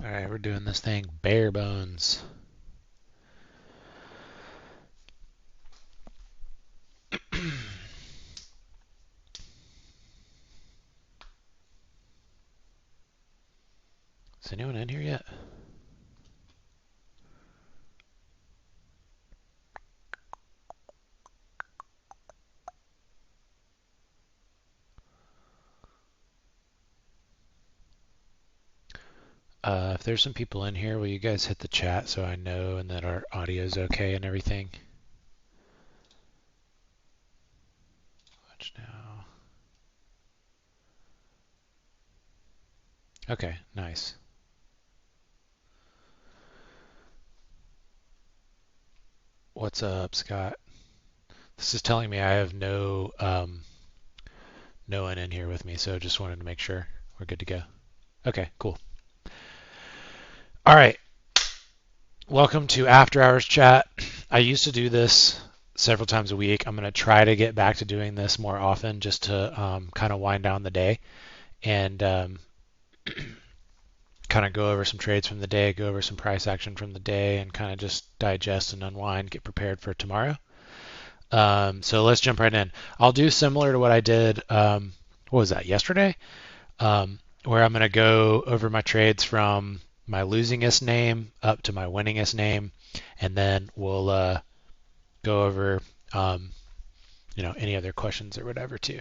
All right, we're doing this thing bare bones. Is anyone in here yet? If there's some people in here, will you guys hit the chat so I know and that our audio's okay and everything? Watch now. Okay, nice. What's up, Scott? This is telling me I have no one in here with me, so just wanted to make sure we're good to go. Okay, cool. All right. Welcome to After Hours Chat. I used to do this several times a week. I'm going to try to get back to doing this more often just to kind of wind down the day and kind of go over some trades from the day, go over some price action from the day, and kind of just digest and unwind, get prepared for tomorrow. So let's jump right in. I'll do similar to what I did, what was that, yesterday? Where I'm going to go over my trades from my losingest name up to my winningest name, and then we'll go over any other questions or whatever too.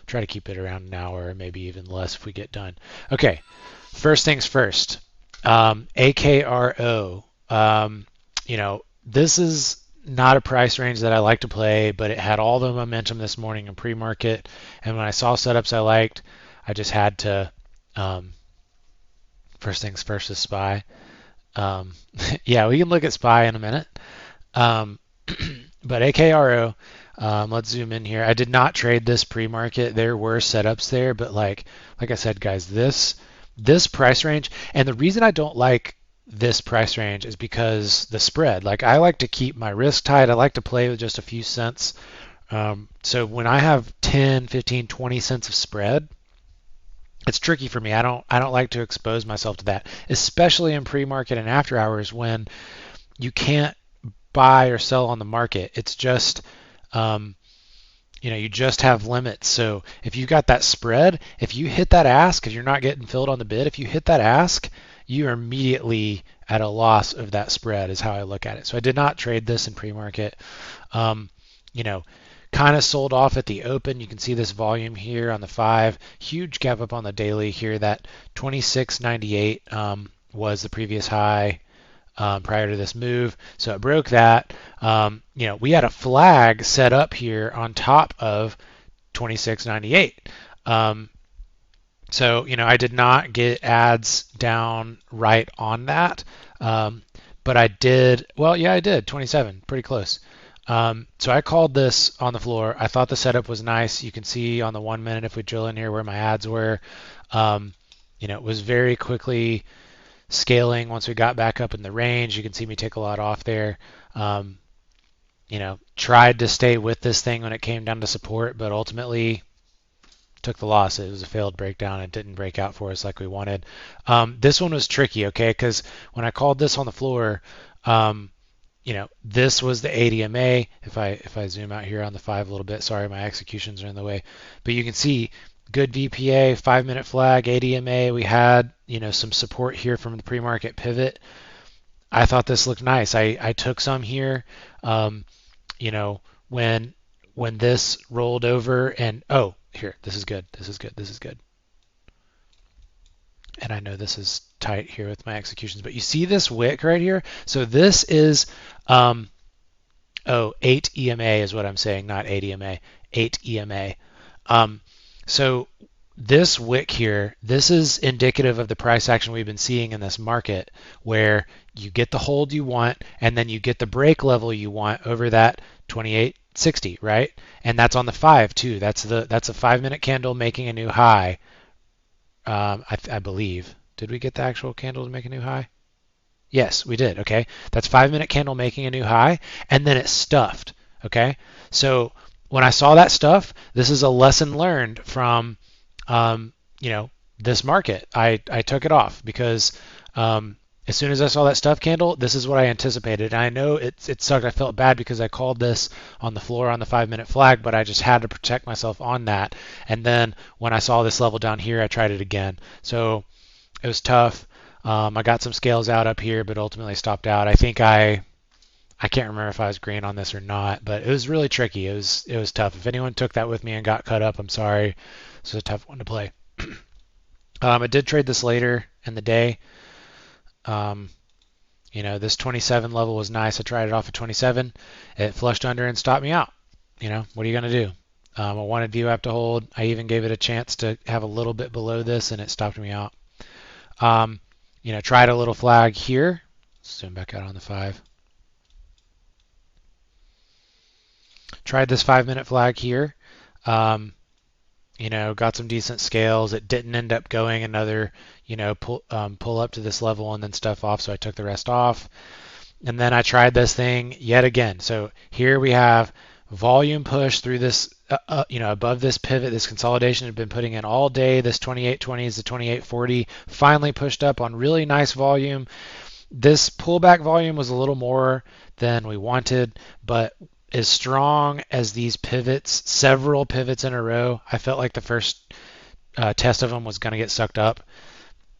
Try to keep it around an hour, maybe even less if we get done. Okay, first things first. AKRO. This is not a price range that I like to play, but it had all the momentum this morning in pre-market, and when I saw setups I liked, I just had to. First things first is SPY. Yeah, we can look at SPY in a minute. But AKRO, let's zoom in here. I did not trade this pre-market. There were setups there, but like I said, guys, this price range, and the reason I don't like this price range is because the spread. Like I like to keep my risk tight. I like to play with just a few cents. So when I have 10, 15, 20 cents of spread, it's tricky for me. I don't like to expose myself to that, especially in pre-market and after hours when you can't buy or sell on the market. It's just you just have limits. So if you got that spread, if you hit that ask, if you're not getting filled on the bid, if you hit that ask, you are immediately at a loss of that spread is how I look at it. So I did not trade this in pre-market. Kind of sold off at the open. You can see this volume here on the 5. Huge gap up on the daily here. That 26.98 was the previous high prior to this move. So it broke that. We had a flag set up here on top of 26.98. So I did not get ads down right on that. But I did, well, yeah, I did, 27, pretty close. So I called this on the floor. I thought the setup was nice. You can see on the 1 minute if we drill in here where my ads were. It was very quickly scaling once we got back up in the range. You can see me take a lot off there. Tried to stay with this thing when it came down to support, but ultimately took the loss. It was a failed breakdown. It didn't break out for us like we wanted. This one was tricky, okay, because when I called this on the floor, this was the ADMA. If I zoom out here on the 5 a little bit, sorry, my executions are in the way, but you can see good VPA, 5-minute flag, ADMA. We had some support here from the pre-market pivot. I thought this looked nice. I took some here. When this rolled over and here, this is good. This is good. This is good. And I know this is tight here with my executions, but you see this wick right here? So this is 8 EMA is what I'm saying, not 8 EMA, 8 EMA. So this wick here, this is indicative of the price action we've been seeing in this market where you get the hold you want and then you get the break level you want over that 28.60, right? And that's on the 5 too. That's a 5-minute candle making a new high. I believe. Did we get the actual candle to make a new high? Yes, we did. Okay. That's 5-minute candle making a new high, and then it stuffed. Okay. So when I saw that stuff, this is a lesson learned from, this market. I took it off because Um, as soon as I saw that stuff candle, this is what I anticipated. And I know it sucked. I felt bad because I called this on the floor on the 5 minute flag, but I just had to protect myself on that. And then when I saw this level down here, I tried it again. So it was tough. I got some scales out up here, but ultimately stopped out. I can't remember if I was green on this or not, but it was really tricky. It was tough. If anyone took that with me and got cut up, I'm sorry. This was a tough one to play. I did trade this later in the day. Um, this 27 level was nice. I tried it off at 27. It flushed under and stopped me out. What are you going to do? I wanted VWAP to hold. I even gave it a chance to have a little bit below this, and it stopped me out. Tried a little flag here. Zoom back out on the 5. Tried this 5 minute flag here. Got some decent scales. It didn't end up going another, pull up to this level and then stuff off, so I took the rest off. And then I tried this thing yet again. So here we have volume push through this, above this pivot. This consolidation had been putting in all day. This 2820 is the 2840. Finally pushed up on really nice volume. This pullback volume was a little more than we wanted, but as strong as these pivots, several pivots in a row, I felt like the first test of them was going to get sucked up.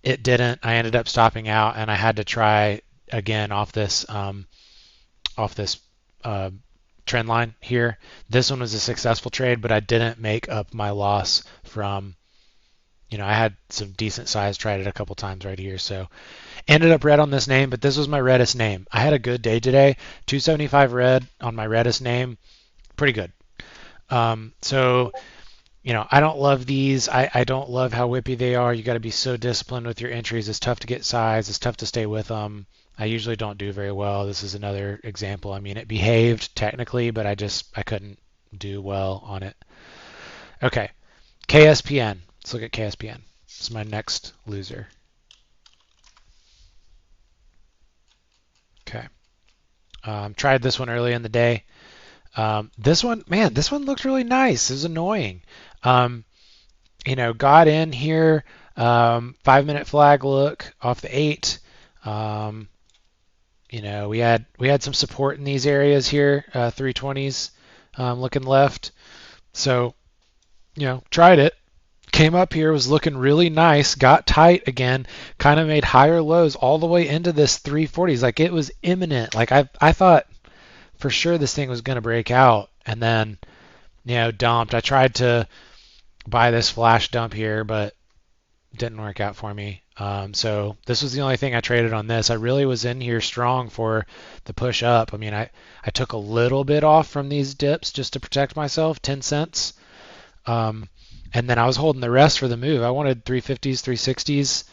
It didn't. I ended up stopping out, and I had to try again off this trend line here. This one was a successful trade, but I didn't make up my loss from. I had some decent size. Tried it a couple times right here, so ended up red on this name, but this was my reddest name. I had a good day today. 275 red on my reddest name. Pretty good. So, I don't love these. I don't love how whippy they are. You got to be so disciplined with your entries. It's tough to get size. It's tough to stay with them. I usually don't do very well. This is another example. I mean, it behaved technically, but I couldn't do well on it. Okay. KSPN. Let's look at KSPN. This is my next loser. Okay. Tried this one early in the day. This one looked really nice. It was annoying. Got in here, 5 minute flag look off the 8. We had some support in these areas here, 320s, looking left. So, tried it. Came up here, was looking really nice, got tight again, kind of made higher lows all the way into this 340s. Like it was imminent. Like I thought for sure this thing was going to break out, and then dumped. I tried to buy this flash dump here, but didn't work out for me. So this was the only thing I traded on this. I really was in here strong for the push up. I mean, I took a little bit off from these dips just to protect myself, 10 cents. And then I was holding the rest for the move. I wanted 350s, 360s,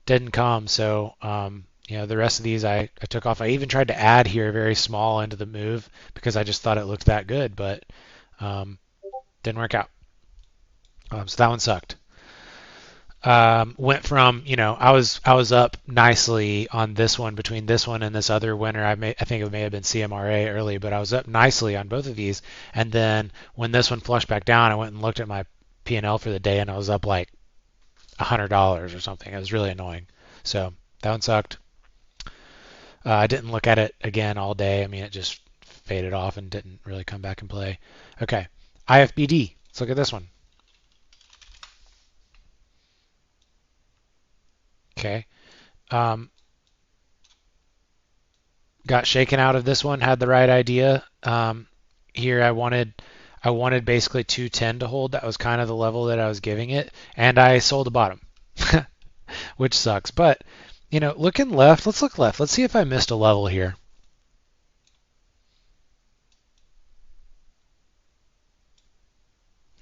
didn't come. So, the rest of these I took off. I even tried to add here very small into the move because I just thought it looked that good, but didn't work out. So that one sucked. Went from, I was up nicely on this one between this one and this other winner. I think it may have been CMRA early, but I was up nicely on both of these. And then when this one flushed back down, I went and looked at my P&L for the day, and I was up like $100 or something. It was really annoying. So that one sucked. I didn't look at it again all day. I mean, it just faded off and didn't really come back and play. Okay, IFBD. Let's look at this one. Okay. Got shaken out of this one. Had the right idea. Here I wanted basically 210 to hold. That was kind of the level that I was giving it, and I sold the bottom, which sucks. But looking left, let's look left. Let's see if I missed a level here.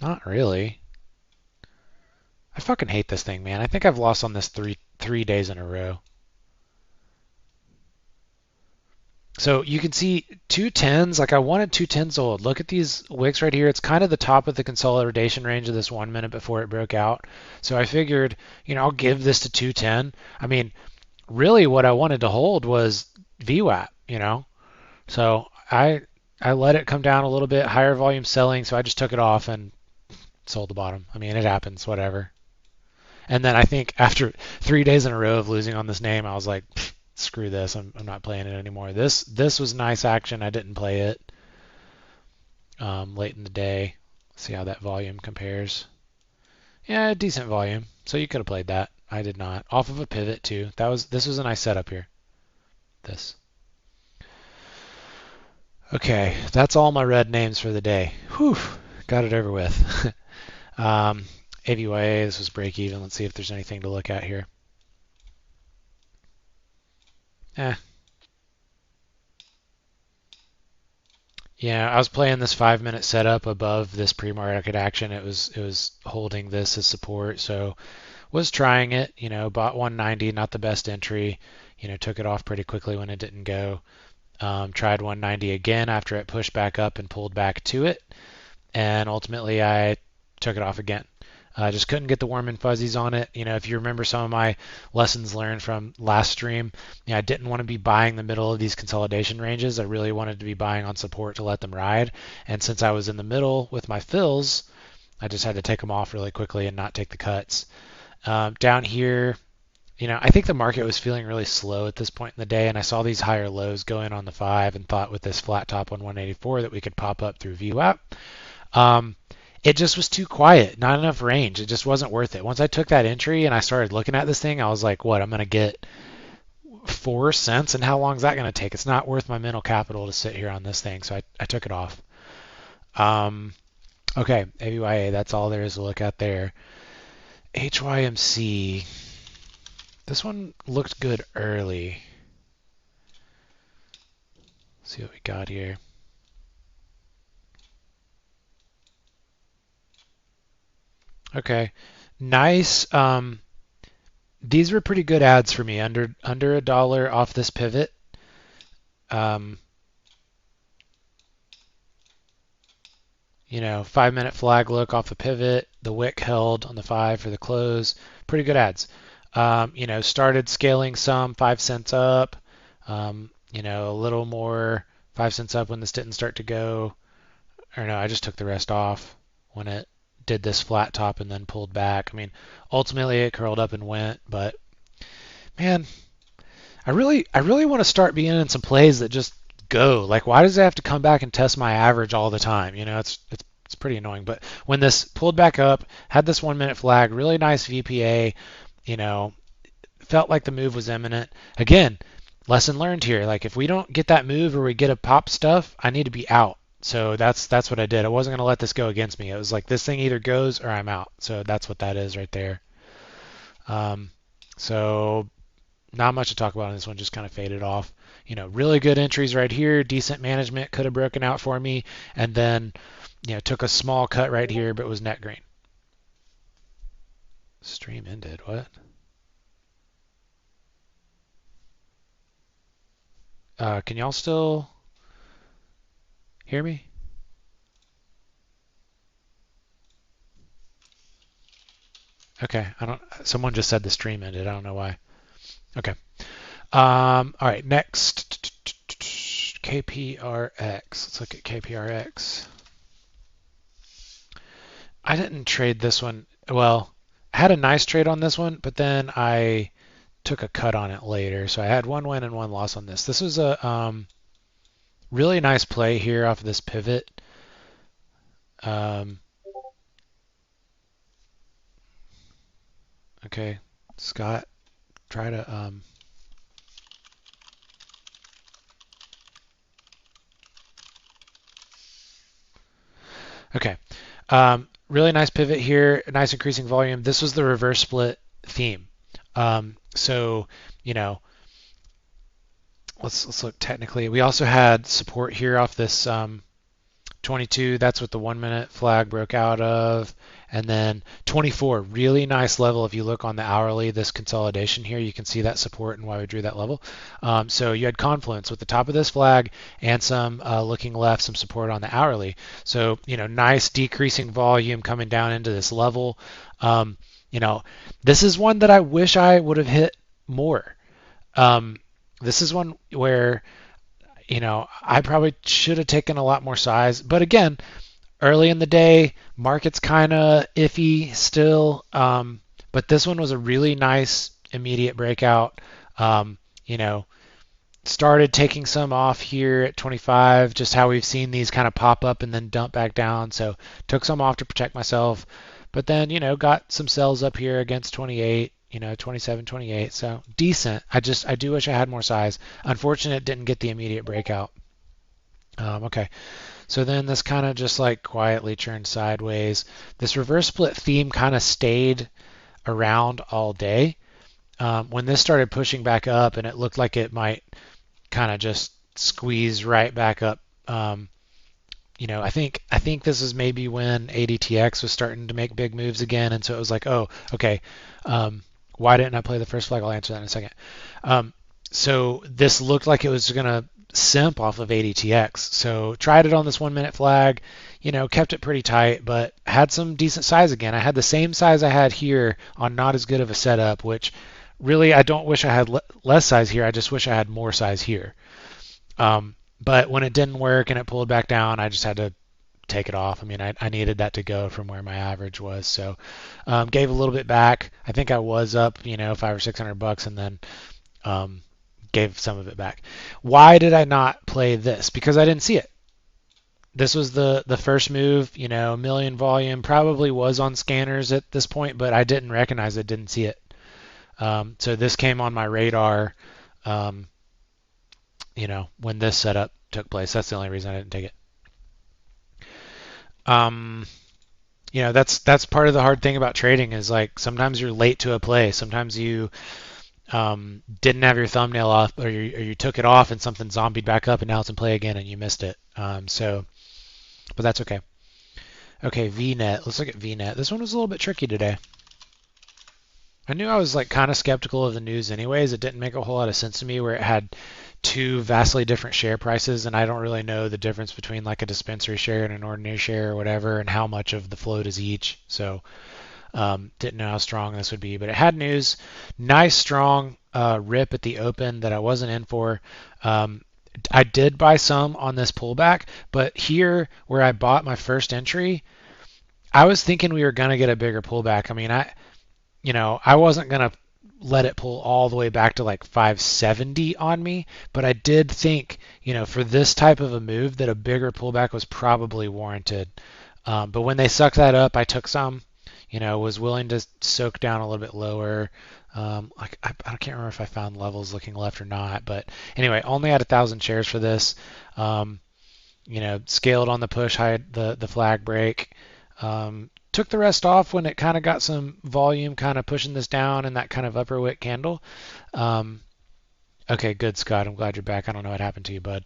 Not really. I fucking hate this thing, man. I think I've lost on this three days in a row. So you can see 210s, like I wanted 210s to hold. Look at these wicks right here. It's kind of the top of the consolidation range of this 1 minute before it broke out. So I figured, I'll give this to 210. I mean, really what I wanted to hold was VWAP, So I let it come down a little bit, higher volume selling, so I just took it off and sold the bottom. I mean, it happens, whatever. And then I think after 3 days in a row of losing on this name, I was like, screw this. I'm not playing it anymore. This was nice action. I didn't play it late in the day. See how that volume compares. Yeah, decent volume. So you could have played that. I did not. Off of a pivot too. This was a nice setup here. This. Okay, that's all my red names for the day. Whew, got it over with. AVYA, this was break even. Let's see if there's anything to look at here. Yeah, I was playing this 5 minute setup above this pre-market action. It was holding this as support, so was trying it. Bought 190, not the best entry. Took it off pretty quickly when it didn't go. Tried 190 again after it pushed back up and pulled back to it, and ultimately I took it off again. I just couldn't get the warm and fuzzies on it. If you remember some of my lessons learned from last stream, I didn't want to be buying the middle of these consolidation ranges. I really wanted to be buying on support to let them ride. And since I was in the middle with my fills, I just had to take them off really quickly and not take the cuts. Down here, I think the market was feeling really slow at this point in the day, and I saw these higher lows go in on the 5 and thought with this flat top on 184 that we could pop up through VWAP. It just was too quiet, not enough range. It just wasn't worth it. Once I took that entry and I started looking at this thing, I was like, what, I'm going to get 4 cents? And how long is that going to take? It's not worth my mental capital to sit here on this thing, so I took it off. Okay, AVYA, that's all there is to look at there. HYMC, this one looked good early. Let's see what we got here. Okay, nice. These were pretty good ads for me, under $1 off this pivot. 5 minute flag look off the pivot. The wick held on the 5 for the close. Pretty good ads. Started scaling some 5 cents up. A little more 5 cents up when this didn't start to go. Or no, I just took the rest off when it did this flat top and then pulled back. I mean, ultimately it curled up and went, but man, I really want to start being in some plays that just go. Like, why does it have to come back and test my average all the time? It's pretty annoying. But when this pulled back up, had this 1 minute flag, really nice VPA, felt like the move was imminent. Again, lesson learned here. Like, if we don't get that move or we get a pop stuff, I need to be out. So that's what I did. I wasn't going to let this go against me. It was like this thing either goes or I'm out. So that's what that is right there. So not much to talk about on this one. Just kind of faded off. Really good entries right here. Decent management could have broken out for me, and then took a small cut right here, but was net green. Stream ended. What? Can y'all still hear me? Okay, someone just said the stream ended. I don't know why. Okay. All right, next KPRX. Let's look at KPRX. I didn't trade this one. Well, I had a nice trade on this one, but then I took a cut on it later. So I had one win and one loss on this. This was a really nice play here off of this pivot. Okay, Scott, try to okay. Really nice pivot here, nice increasing volume. This was the reverse split theme. So, let's look technically. We also had support here off this 22. That's what the 1 minute flag broke out of. And then 24, really nice level. If you look on the hourly, this consolidation here, you can see that support and why we drew that level. So you had confluence with the top of this flag and some looking left, some support on the hourly. So, nice decreasing volume coming down into this level. This is one that I wish I would have hit more. This is one where, I probably should have taken a lot more size. But again, early in the day, market's kind of iffy still. But this one was a really nice immediate breakout. Um, you know, started taking some off here at 25, just how we've seen these kind of pop up and then dump back down. So took some off to protect myself, but then, got some sells up here against 28, 27, 28. So decent. I do wish I had more size. Unfortunate, didn't get the immediate breakout. Okay, so then this kind of just like quietly churned sideways. This reverse split theme kind of stayed around all day. When this started pushing back up and it looked like it might kind of just squeeze right back up. I think this is maybe when ADTX was starting to make big moves again, and so it was like, oh, okay, why didn't I play the first flag? I'll answer that in a second. Um, so this looked like it was gonna simp off of ADTX. So tried it on this 1 minute flag, kept it pretty tight, but had some decent size again. I had the same size I had here on not as good of a setup, which really I don't wish I had less size here. I just wish I had more size here. But when it didn't work and it pulled back down, I just had to take it off. I mean, I needed that to go from where my average was. So gave a little bit back. I think I was up, $500 or $600, and then gave some of it back. Why did I not play this? Because I didn't see it. This was the first move, million volume, probably was on scanners at this point, but I didn't recognize it, didn't see it. So this came on my radar, um, when this setup took place. That's the only reason I didn't take it. Um, that's part of the hard thing about trading is like sometimes you're late to a play. Sometimes you didn't have your thumbnail off, or you took it off and something zombied back up and now it's in play again and you missed it. But that's okay. Okay, VNet. Let's look at VNet. This one was a little bit tricky today. I knew I was like kind of skeptical of the news anyways. It didn't make a whole lot of sense to me where it had two vastly different share prices, and I don't really know the difference between like a dispensary share and an ordinary share or whatever, and how much of the float is each. So didn't know how strong this would be, but it had news. Nice strong rip at the open that I wasn't in for. I did buy some on this pullback, but here where I bought my first entry, I was thinking we were gonna get a bigger pullback. I mean, I wasn't going to let it pull all the way back to like 570 on me, but I did think, for this type of a move that a bigger pullback was probably warranted. But when they sucked that up, I took some, was willing to soak down a little bit lower. I can't remember if I found levels looking left or not, but anyway, only had 1,000 shares for this. Scaled on the push, had the flag break. Took the rest off when it kind of got some volume kind of pushing this down in that kind of upper wick candle. Um, okay, good, Scott. I'm glad you're back. I don't know what happened to you, bud.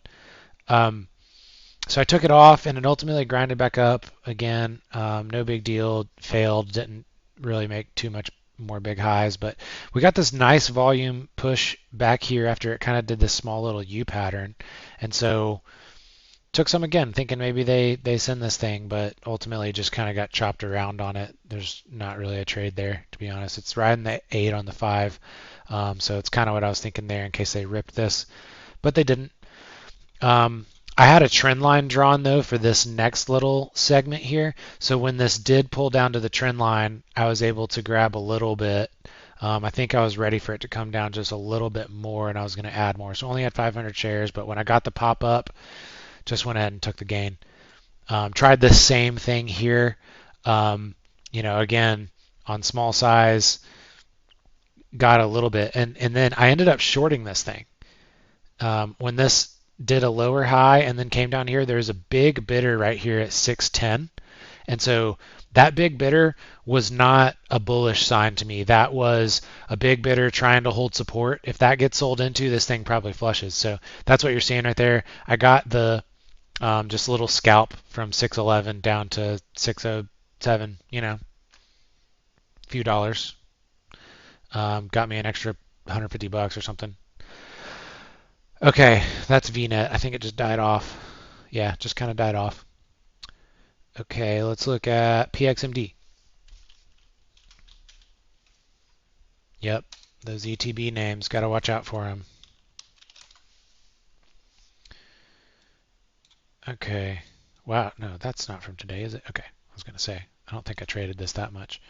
So I took it off and it ultimately grinded back up again. No big deal. Failed. Didn't really make too much more big highs, but we got this nice volume push back here after it kind of did this small little U pattern. And so took some again, thinking maybe they send this thing, but ultimately just kind of got chopped around on it. There's not really a trade there, to be honest. It's riding the 8 on the 5, so it's kind of what I was thinking there in case they ripped this, but they didn't. I had a trend line drawn though for this next little segment here, so when this did pull down to the trend line, I was able to grab a little bit. I think I was ready for it to come down just a little bit more, and I was going to add more. So only had 500 shares, but when I got the pop up, just went ahead and took the gain. Tried the same thing here. Again, on small size, got a little bit. And then I ended up shorting this thing. When this did a lower high and then came down here, there's a big bidder right here at 610. And so that big bidder was not a bullish sign to me. That was a big bidder trying to hold support. If that gets sold into, this thing probably flushes. So that's what you're seeing right there. I got the just a little scalp from 611 down to 607, a few dollars. Got me an extra $150 or something. Okay, that's VNet. I think it just died off. Yeah, just kind of died off. Okay, let's look at PXMD. Yep, those ETB names, got to watch out for them. Okay. Wow, no, that's not from today, is it? Okay, I was going to say, I don't think I traded this that much.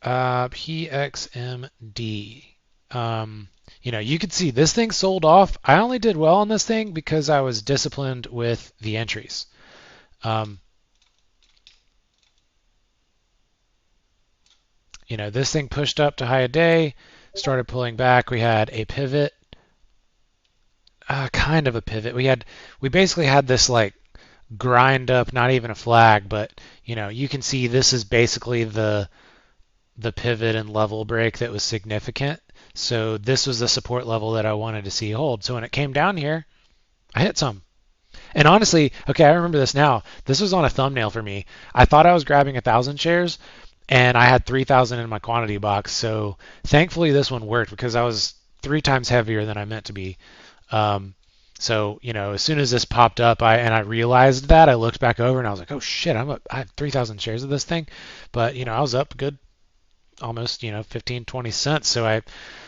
PXMD. You could see this thing sold off. I only did well on this thing because I was disciplined with the entries. Um, this thing pushed up to high a day, started pulling back. We had a pivot, kind of a pivot. We basically had this like grind up, not even a flag, but you can see this is basically the pivot and level break that was significant. So this was the support level that I wanted to see hold. So when it came down here, I hit some. And honestly, okay, I remember this now. This was on a thumbnail for me. I thought I was grabbing 1,000 shares, and I had 3,000 in my quantity box. So thankfully, this one worked because I was 3 times heavier than I meant to be. Um, so as soon as this popped up, I realized that, I looked back over and I was like, oh shit, I have 3,000 shares of this thing. But I was up good, almost 15, 20 cents. So I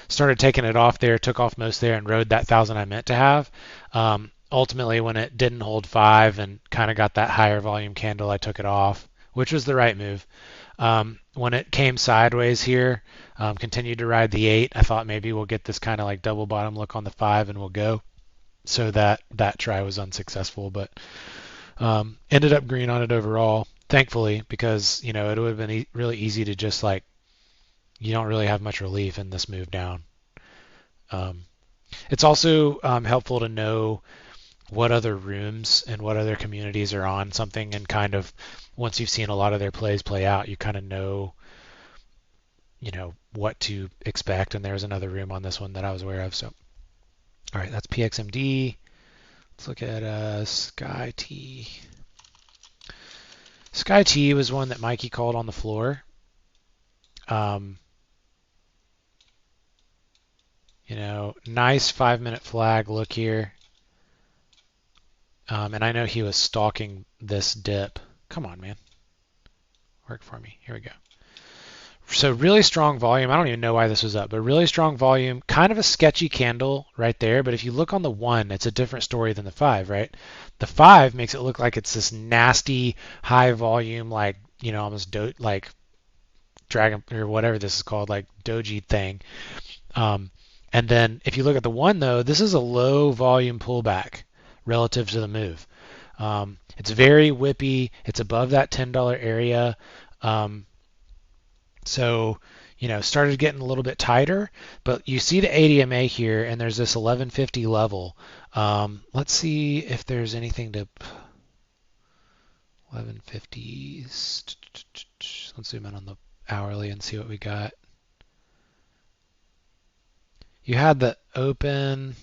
started taking it off there, took off most there, and rode that 1,000 I meant to have. Ultimately, when it didn't hold 5 and kind of got that higher volume candle, I took it off, which was the right move. When it came sideways here, continued to ride the 8. I thought maybe we'll get this kind of like double bottom look on the 5 and we'll go. So that try was unsuccessful, but ended up green on it overall, thankfully, because it would have been really easy to just like, you don't really have much relief in this move down. It's also helpful to know what other rooms and what other communities are on something, and kind of once you've seen a lot of their plays play out, you kind of know what to expect. And there's another room on this one that I was aware of. So all right, that's PXMD. Let's look at Sky T. Sky T was one that Mikey called on the floor. Nice 5-minute flag look here. And I know he was stalking this dip. Come on, man. Work for me. Here we go. So really strong volume. I don't even know why this was up, but really strong volume. Kind of a sketchy candle right there. But if you look on the 1, it's a different story than the 5, right? The 5 makes it look like it's this nasty high volume, like, almost like dragon or whatever this is called, like doji thing. And then if you look at the 1, though, this is a low volume pullback relative to the move. It's very whippy. It's above that $10 area. So, started getting a little bit tighter, but you see the ADMA here, and there's this 1150 level. Let's see if there's anything to 1150s. Let's zoom in on the hourly and see what we got. You had the open.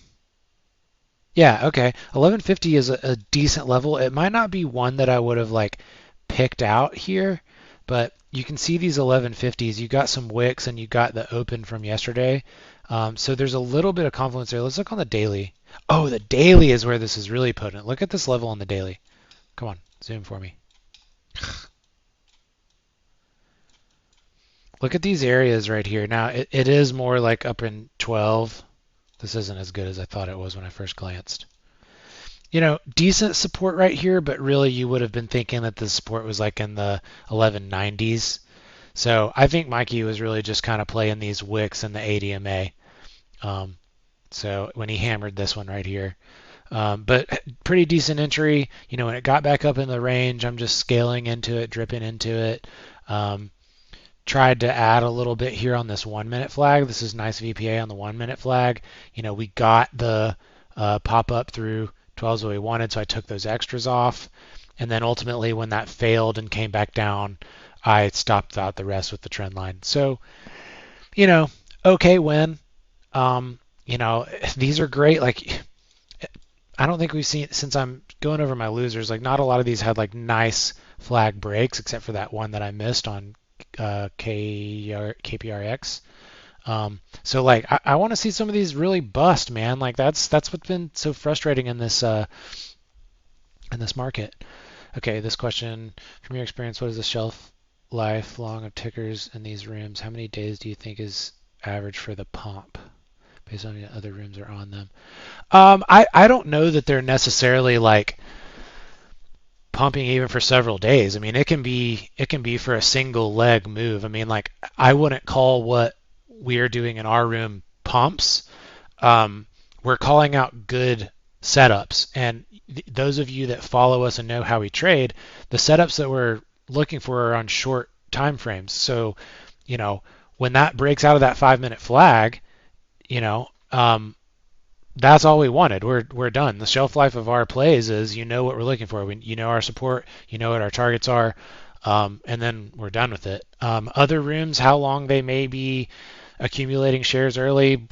Yeah, okay. 1150 is a decent level. It might not be one that I would have like picked out here, but you can see these 1150s. You got some wicks and you got the open from yesterday. So there's a little bit of confluence there. Let's look on the daily. Oh, the daily is where this is really potent. Look at this level on the daily. Come on, zoom for me. Look at these areas right here. Now, it is more like up in 12. This isn't as good as I thought it was when I first glanced. Decent support right here, but really you would have been thinking that the support was like in the 1190s. So I think Mikey was really just kind of playing these wicks in the ADMA. So when he hammered this one right here. But pretty decent entry. When it got back up in the range, I'm just scaling into it, dripping into it. Tried to add a little bit here on this 1-minute flag. This is nice VPA on the 1-minute flag. We got the pop up through 12s that we wanted, so I took those extras off. And then ultimately when that failed and came back down, I stopped out the rest with the trend line. So, okay win. These are great. Like, I don't think we've seen, since I'm going over my losers, like not a lot of these had like nice flag breaks except for that one that I missed on KPRX. So like I want to see some of these really bust, man. Like that's what's been so frustrating in this market. Okay, this question, from your experience, what is the shelf life long of tickers in these rooms? How many days do you think is average for the pump based on the other rooms are on them? I don't know that they're necessarily like pumping even for several days. I mean, it can be for a single leg move. I mean, like I wouldn't call what we're doing in our room pumps. Um, we're calling out good setups, and those of you that follow us and know how we trade, the setups that we're looking for are on short time frames. So, you know, when that breaks out of that 5 minute flag, you know, that's all we wanted. We're done. The shelf life of our plays is you know what we're looking for. You know our support. You know what our targets are, and then we're done with it. Other rooms, how long they may be accumulating shares early,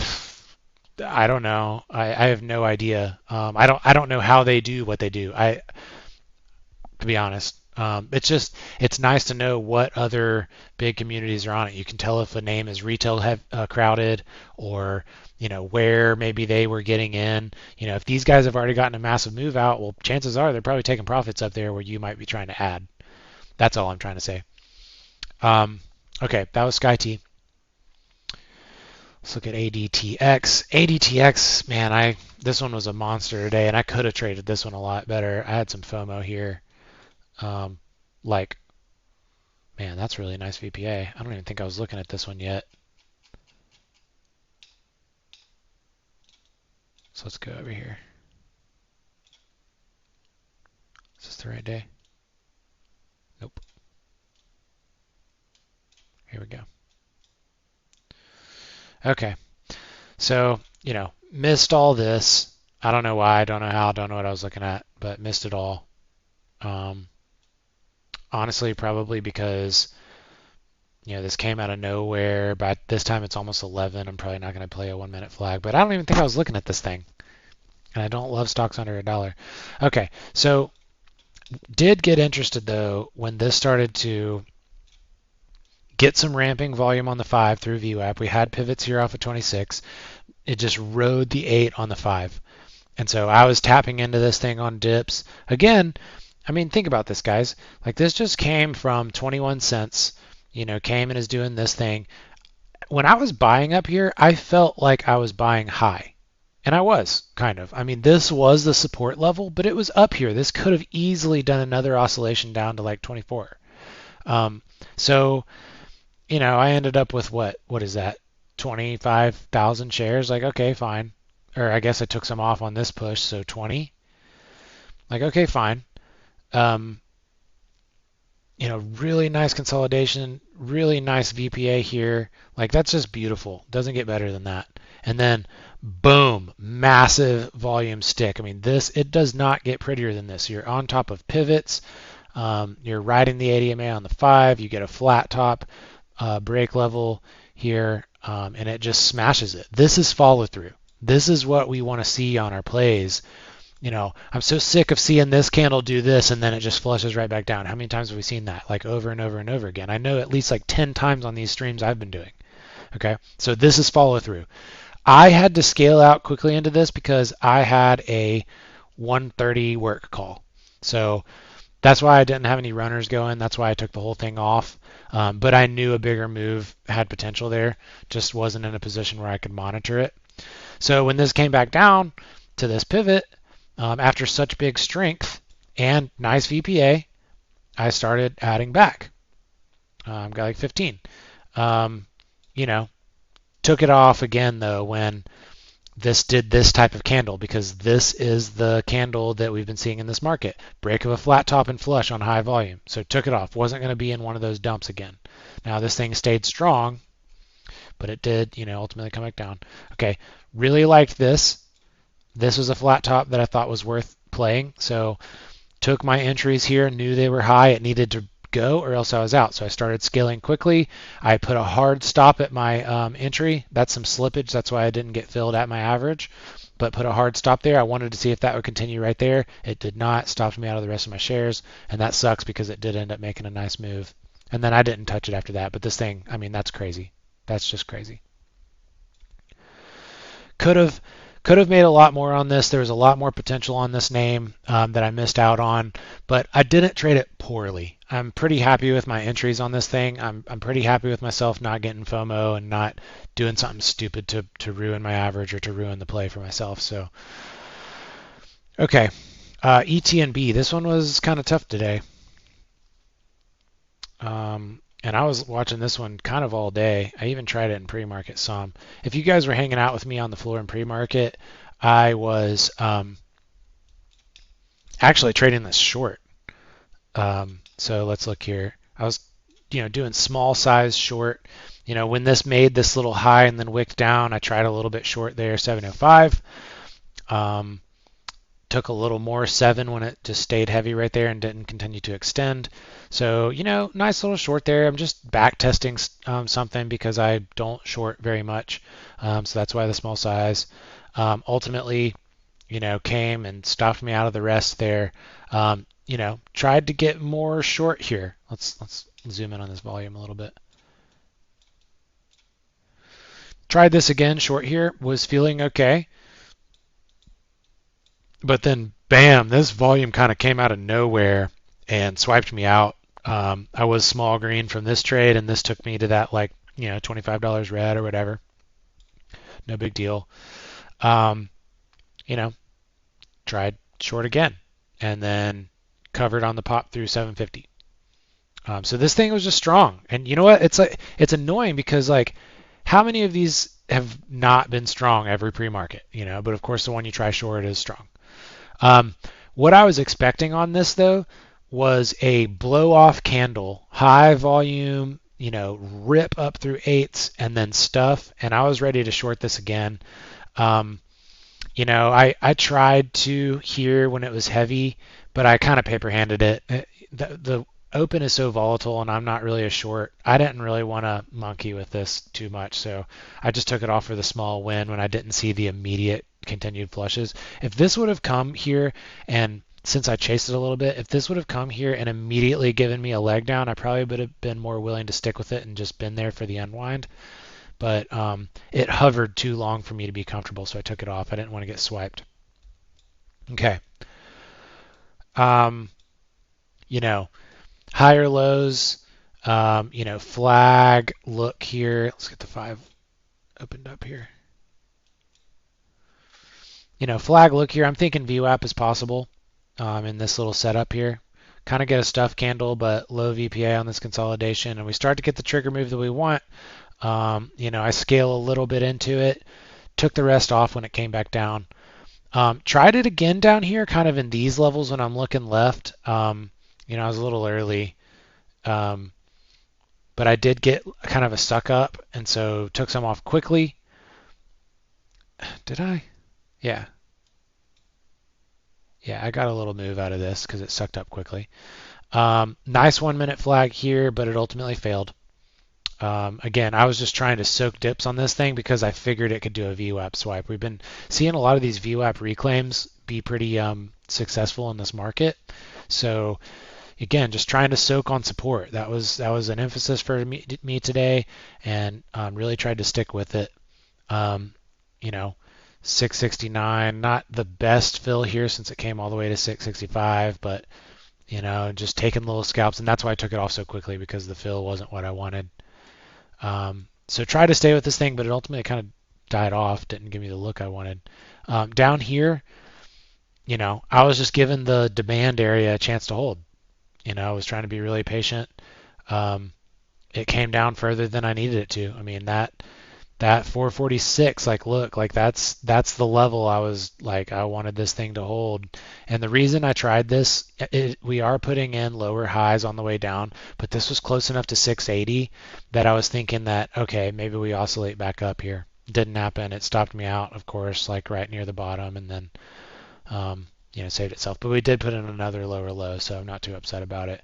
I don't know. I have no idea. I don't know how they do what they do. To be honest. It's nice to know what other big communities are on it. You can tell if a name is crowded, or where maybe they were getting in. If these guys have already gotten a massive move out, well, chances are they're probably taking profits up there where you might be trying to add. That's all I'm trying to say. Okay, that was SkyT. Let's look at ADTX. ADTX, man, this one was a monster today, and I could have traded this one a lot better. I had some FOMO here. Like, man, that's really nice VPA. I don't even think I was looking at this one yet. So let's go over here. Is this the right day? Nope. Here we go. Okay. So, missed all this. I don't know why, I don't know how, don't know what I was looking at, but missed it all. Honestly, probably because, this came out of nowhere. But this time it's almost 11. I'm probably not going to play a 1 minute flag, but I don't even think I was looking at this thing. And I don't love stocks under $1. Okay, so did get interested though when this started to get some ramping volume on the 5 through VWAP. We had pivots here off of 26. It just rode the 8 on the 5. And so I was tapping into this thing on dips. Again, I mean, think about this, guys. Like, this just came from 21 cents, came and is doing this thing. When I was buying up here, I felt like I was buying high. And I was, kind of. I mean, this was the support level, but it was up here. This could have easily done another oscillation down to like 24. So, I ended up with what is that? 25,000 shares. Like, okay, fine. Or I guess I took some off on this push, so 20. Like, okay, fine. Really nice consolidation, really nice VPA here. Like, that's just beautiful. Doesn't get better than that. And then, boom, massive volume stick. I mean, it does not get prettier than this. You're on top of pivots. You're riding the ADMA on the 5. You get a flat top break level here, and it just smashes it. This is follow through. This is what we want to see on our plays. I'm so sick of seeing this candle do this and then it just flushes right back down. How many times have we seen that? Like, over and over and over again. I know at least like 10 times on these streams I've been doing. Okay, so this is follow through. I had to scale out quickly into this because I had a 1:30 work call. So that's why I didn't have any runners going. That's why I took the whole thing off. But I knew a bigger move had potential there. Just wasn't in a position where I could monitor it. So when this came back down to this pivot, after such big strength and nice VPA, I started adding back. Got like 15. Took it off again though when this did this type of candle, because this is the candle that we've been seeing in this market. Break of a flat top and flush on high volume. So took it off. Wasn't going to be in one of those dumps again. Now this thing stayed strong, but it did, ultimately come back down. Okay, really liked this. This was a flat top that I thought was worth playing. So took my entries here, knew they were high. It needed to go or else I was out. So I started scaling quickly. I put a hard stop at my entry. That's some slippage. That's why I didn't get filled at my average, but put a hard stop there. I wanted to see if that would continue right there. It did not. Stopped me out of the rest of my shares, and that sucks because it did end up making a nice move. And then I didn't touch it after that. But this thing, I mean, that's crazy. That's just crazy. Could have made a lot more on this. There was a lot more potential on this name that I missed out on, but I didn't trade it poorly. I'm pretty happy with my entries on this thing. I'm pretty happy with myself not getting FOMO and not doing something stupid to ruin my average or to ruin the play for myself. So, okay. ET&B. This one was kind of tough today. And I was watching this one kind of all day. I even tried it in pre-market some. If you guys were hanging out with me on the floor in pre-market, I was actually trading this short. So let's look here. I was, doing small size short. When this made this little high and then wicked down, I tried a little bit short there, 705. Took a little more 7 when it just stayed heavy right there and didn't continue to extend. So, nice little short there. I'm just back testing something because I don't short very much. So that's why the small size. Ultimately, came and stopped me out of the rest there. Tried to get more short here. Let's zoom in on this volume a little bit. Tried this again, short here, was feeling okay. But then, bam, this volume kind of came out of nowhere and swiped me out. I was small green from this trade, and this took me to that $25 red or whatever. No big deal. Um, Tried short again, and then covered on the pop through 750. So this thing was just strong, and you know what? It's annoying because how many of these have not been strong every pre-market? But of course the one you try short is strong. What I was expecting on this though was a blow off candle, high volume, rip up through eights and then stuff. And I was ready to short this again. I tried to here when it was heavy, but I kind of paper handed it. The open is so volatile and I'm not really a short. I didn't really want to monkey with this too much. So I just took it off for the small win when I didn't see the immediate continued flushes. If this would have come here and since I chased it a little bit, if this would have come here and immediately given me a leg down, I probably would have been more willing to stick with it and just been there for the unwind. But it hovered too long for me to be comfortable, so I took it off. I didn't want to get swiped. Okay. Higher lows, flag, look here. Let's get the 5 opened up here. Flag look here. I'm thinking VWAP is possible in this little setup here. Kind of get a stuff candle, but low VPA on this consolidation, and we start to get the trigger move that we want. I scale a little bit into it, took the rest off when it came back down. Tried it again down here, kind of in these levels when I'm looking left. I was a little early, but I did get kind of a suck up, and so took some off quickly. Did I? Yeah. Yeah, I got a little move out of this because it sucked up quickly. Nice 1 minute flag here, but it ultimately failed. Again, I was just trying to soak dips on this thing because I figured it could do a VWAP swipe. We've been seeing a lot of these VWAP reclaims be pretty successful in this market. So again, just trying to soak on support. That was an emphasis for me today, and really tried to stick with it. 669, not the best fill here since it came all the way to 665, but just taking little scalps, and that's why I took it off so quickly because the fill wasn't what I wanted. So try to stay with this thing, but it ultimately kind of died off, didn't give me the look I wanted. Down here, I was just giving the demand area a chance to hold. I was trying to be really patient. It came down further than I needed it to. I mean, that 446, that's the level I was I wanted this thing to hold. And the reason I tried this, we are putting in lower highs on the way down, but this was close enough to 680 that I was thinking that, okay, maybe we oscillate back up here. Didn't happen. It stopped me out, of course, right near the bottom, and then, saved itself. But we did put in another lower low, so I'm not too upset about it.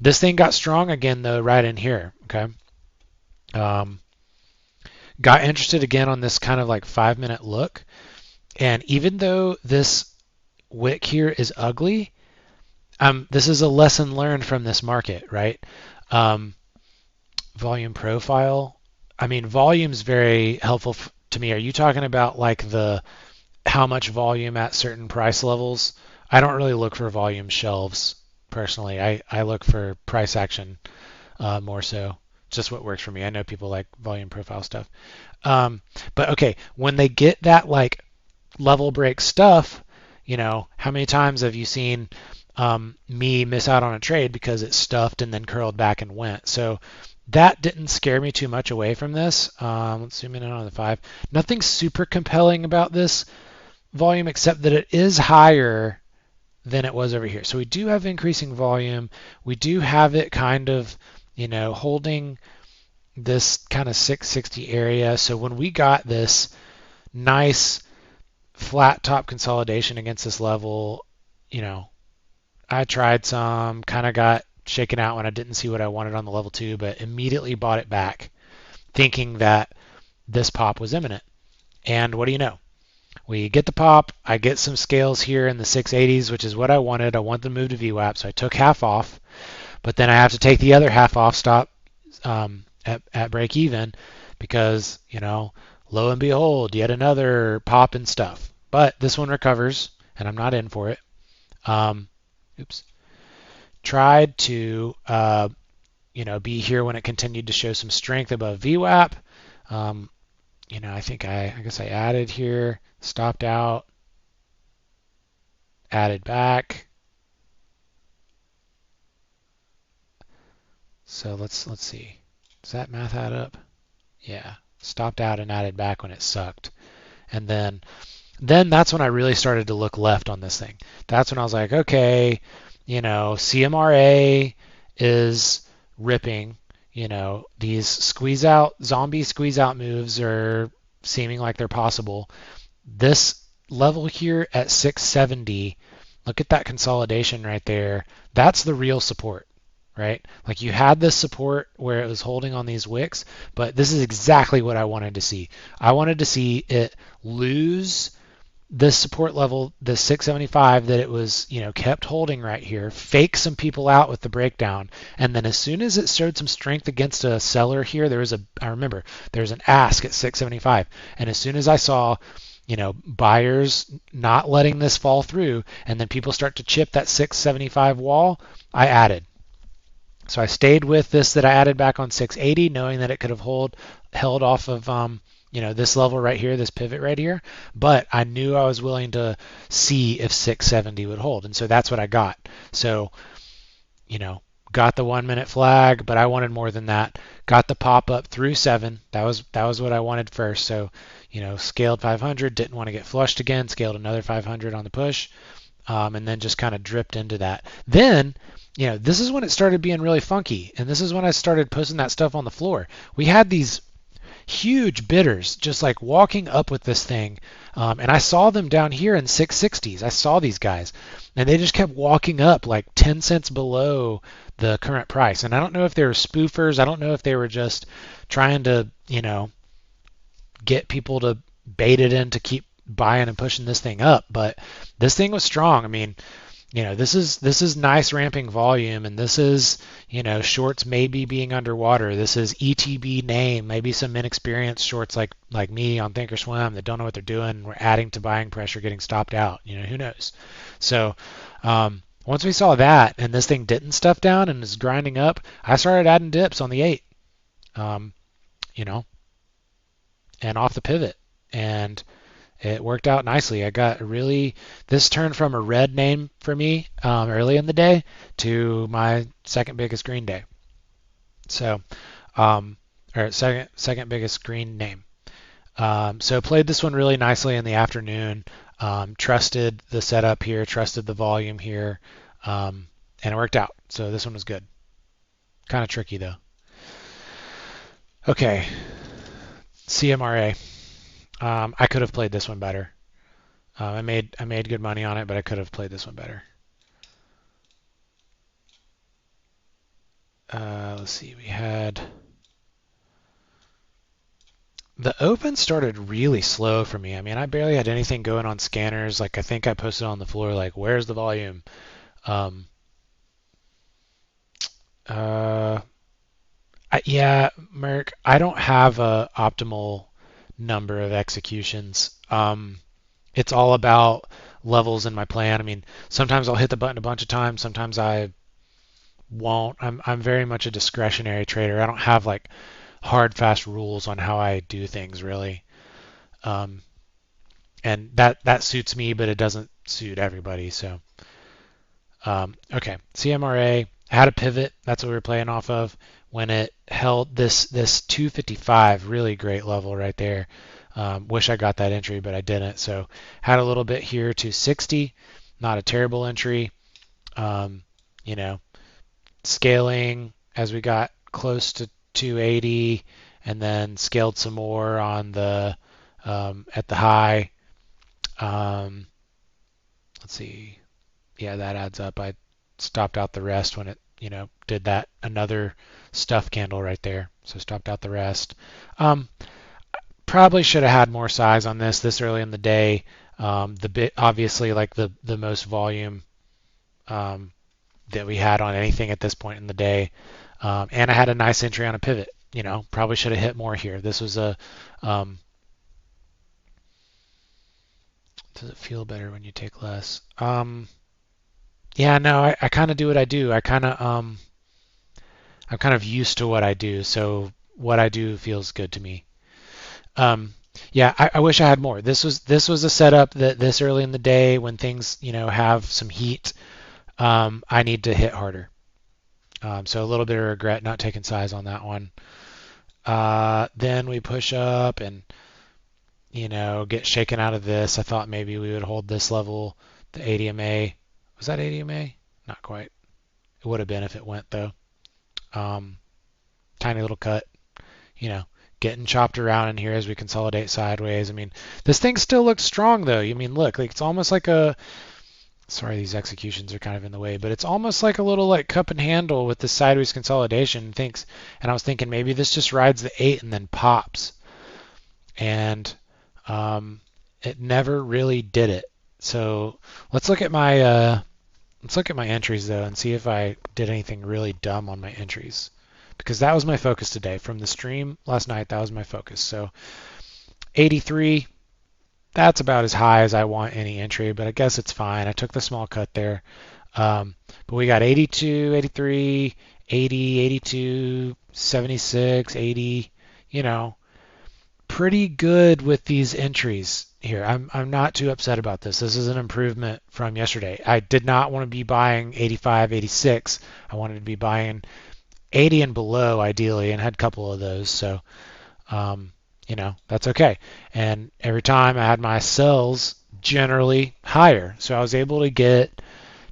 This thing got strong again, though, right in here, okay? Got interested again on this kind of 5-minute look. And even though this wick here is ugly, this is a lesson learned from this market, right? Volume profile. I mean, volume's very helpful to me. Are you talking about how much volume at certain price levels? I don't really look for volume shelves personally. I look for price action more so. Just what works for me. I know people like volume profile stuff. But okay, when they get that level break stuff, how many times have you seen me miss out on a trade because it stuffed and then curled back and went? So that didn't scare me too much away from this. Let's zoom in on the 5. Nothing super compelling about this volume except that it is higher than it was over here. So we do have increasing volume. We do have it kind of, holding this kind of 660 area. So when we got this nice flat top consolidation against this level, I tried some, kind of got shaken out when I didn't see what I wanted on the level 2, but immediately bought it back, thinking that this pop was imminent. And what do you know? We get the pop. I get some scales here in the 680s, which is what I wanted. I want to move to VWAP, so I took half off, but then I have to take the other half off, stop at break even, because lo and behold, yet another pop and stuff. But this one recovers, and I'm not in for it. Oops. Tried to be here when it continued to show some strength above VWAP. I guess I added here, stopped out, added back. So let's see. Does that math add up? Yeah. Stopped out and added back when it sucked. And then that's when I really started to look left on this thing. That's when I was like, okay, CMRA is ripping. These zombie squeeze out moves are seeming like they're possible. This level here at 670, look at that consolidation right there. That's the real support, right? Like you had this support where it was holding on these wicks, but this is exactly what I wanted to see. I wanted to see it lose this support level, the 675 that it was, kept holding right here, fake some people out with the breakdown, and then as soon as it showed some strength against a seller here, I remember there's an ask at 675, and as soon as I saw, buyers not letting this fall through, and then people start to chip that 675 wall, I added. So I stayed with this that I added back on 680, knowing that it could have held off of this level right here, this pivot right here, but I knew I was willing to see if 670 would hold, and so that's what I got. So, got the 1 minute flag, but I wanted more than that. Got the pop up through 7. That was what I wanted first. So, scaled 500, didn't want to get flushed again, scaled another 500 on the push, and then just kind of dripped into that. Then, this is when it started being really funky, and this is when I started posting that stuff on the floor. We had these huge bidders just like walking up with this thing, and I saw them down here in 660s. I saw these guys, and they just kept walking up like 10 cents below the current price. And I don't know if they were spoofers. I don't know if they were just trying to get people to bait it in to keep buying and pushing this thing up, but this thing was strong. I mean, this is nice ramping volume, and this is, shorts maybe being underwater. This is ETB name, maybe some inexperienced shorts like me on Thinkorswim that don't know what they're doing. We're adding to buying pressure, getting stopped out. Who knows? So once we saw that, and this thing didn't stuff down and is grinding up, I started adding dips on the 8, and off the pivot, and it worked out nicely. I got this turned from a red name for me early in the day to my second biggest green day. So, or second biggest green name. So played this one really nicely in the afternoon. Trusted the setup here, trusted the volume here, and it worked out. So this one was good. Kind of tricky though. Okay, CMRA. I could have played this one better. I made good money on it, but I could have played this one better. Let's see. We had the open started really slow for me. I mean, I barely had anything going on scanners. Like I think I posted on the floor, like, "Where's the volume?" Yeah, Merc. I don't have a optimal number of executions. It's all about levels in my plan. I mean, sometimes I'll hit the button a bunch of times, sometimes I won't. I'm very much a discretionary trader. I don't have like hard, fast rules on how I do things really. And that suits me, but it doesn't suit everybody. So okay, CMRA had a pivot. That's what we were playing off of when it held this 255, really great level right there. Wish I got that entry, but I didn't. So had a little bit here to 60, not a terrible entry. You know, scaling as we got close to 280, and then scaled some more on the at the high. Let's see. Yeah, that adds up. I stopped out the rest when it, did that another stuff candle right there. So stopped out the rest. Um, Probably should have had more size on this early in the day. The bit obviously like the most volume that we had on anything at this point in the day, and I had a nice entry on a pivot. Probably should have hit more here. This was a does it feel better when you take less? Yeah, no, I kind of do what I do. I'm kind of used to what I do, so what I do feels good to me. Um, yeah, I wish I had more. This was a setup that this early in the day when things have some heat, I need to hit harder. So a little bit of regret not taking size on that one. Then we push up and get shaken out of this. I thought maybe we would hold this level, the ADMA. Was that ADMA? Not quite. It would have been if it went though. Um, Tiny little cut, you know, getting chopped around in here as we consolidate sideways. I mean, this thing still looks strong though. I mean, look, like it's almost like a, sorry, these executions are kind of in the way, but it's almost like a little like cup and handle with the sideways consolidation. And I was thinking maybe this just rides the 8 and then pops. And it never really did it. So let's look at my entries though and see if I did anything really dumb on my entries, because that was my focus today from the stream last night. That was my focus. So 83, that's about as high as I want any entry, but I guess it's fine. I took the small cut there. But we got 82, 83, 80, 82, 76, 80, pretty good with these entries here. I'm not too upset about this. This is an improvement from yesterday. I did not want to be buying 85, 86. I wanted to be buying 80 and below ideally, and had a couple of those. So, that's okay. And every time I had my sells generally higher. So I was able to get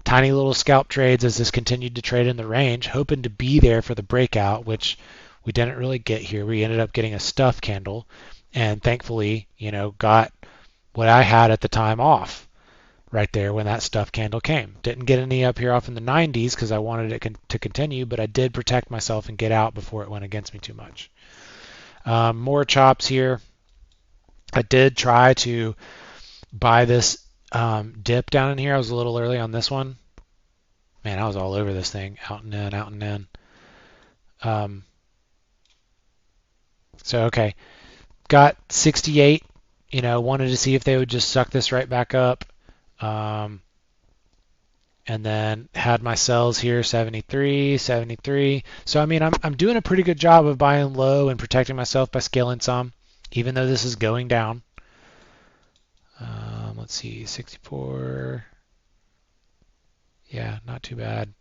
tiny little scalp trades as this continued to trade in the range, hoping to be there for the breakout, which we didn't really get here. We ended up getting a stuff candle, and thankfully, got what I had at the time off right there when that stuff candle came. Didn't get any up here off in the 90s because I wanted it to continue, but I did protect myself and get out before it went against me too much. More chops here. I did try to buy this dip down in here. I was a little early on this one. Man, I was all over this thing, out and in, out and in. So, okay, got 68, wanted to see if they would just suck this right back up. And then had my sells here, 73, 73. So, I mean, I'm doing a pretty good job of buying low and protecting myself by scaling some, even though this is going down. Let's see, 64. Yeah, not too bad.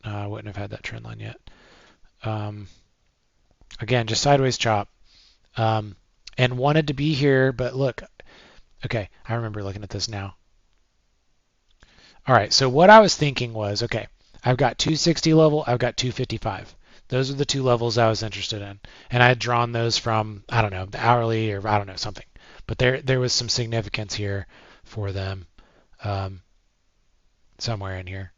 I wouldn't have had that trend line yet. Again, just sideways chop. And wanted to be here, but look, okay, I remember looking at this now. All right, so what I was thinking was, okay, I've got 260 level, I've got 255. Those are the two levels I was interested in. And I had drawn those from, I don't know, the hourly or I don't know, something. But there was some significance here for them somewhere in here.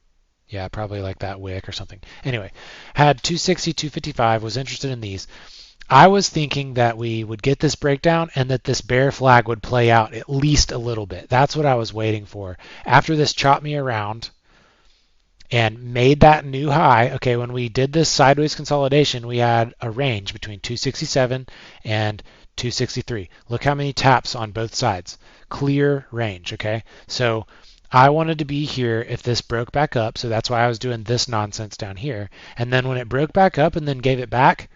Yeah, probably like that wick or something. Anyway, had 260, 255, was interested in these. I was thinking that we would get this breakdown and that this bear flag would play out at least a little bit. That's what I was waiting for. After this chopped me around and made that new high, okay, when we did this sideways consolidation, we had a range between 267 and 263. Look how many taps on both sides. Clear range, okay? So I wanted to be here if this broke back up, so that's why I was doing this nonsense down here. And then when it broke back up and then gave it back,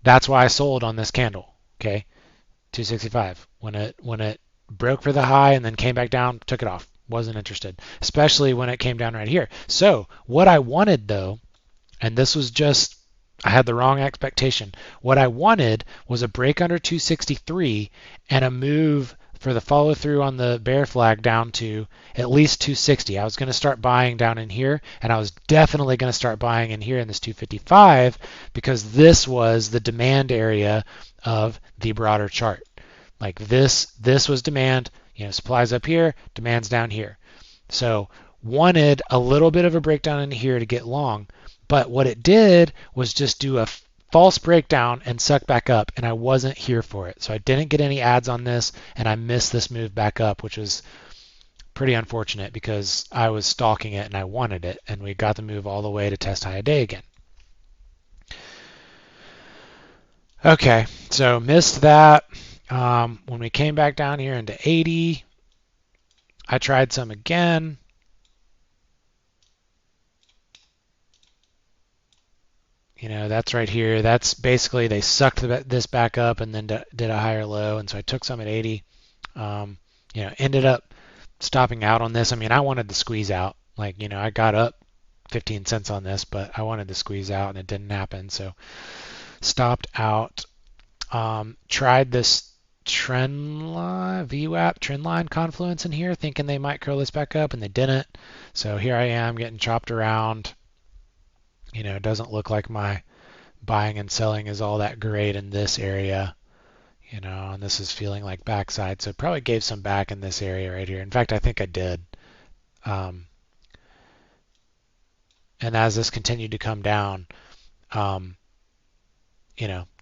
that's why I sold on this candle, okay? 265. When it broke for the high and then came back down, took it off. Wasn't interested, especially when it came down right here. So what I wanted though, and this was just, I had the wrong expectation. What I wanted was a break under 263 and a move for the follow through on the bear flag down to at least 260. I was going to start buying down in here, and I was definitely going to start buying in here in this 255 because this was the demand area of the broader chart. Like this was demand, supplies up here, demand's down here. So wanted a little bit of a breakdown in here to get long, but what it did was just do a false breakdown and suck back up, and I wasn't here for it. So I didn't get any ads on this, and I missed this move back up, which was pretty unfortunate because I was stalking it and I wanted it, and we got the move all the way to test high a day again. Okay, so missed that. When we came back down here into 80, I tried some again. That's right here. That's basically they sucked this back up and then did a higher low, and so I took some at 80. Ended up stopping out on this. I mean, I wanted to squeeze out. Like, I got up 15 cents on this, but I wanted to squeeze out and it didn't happen. So stopped out. Tried this trend line, VWAP trend line confluence in here, thinking they might curl this back up, and they didn't. So here I am getting chopped around. It doesn't look like my buying and selling is all that great in this area. And this is feeling like backside, so probably gave some back in this area right here. In fact, I think I did. And as this continued to come down,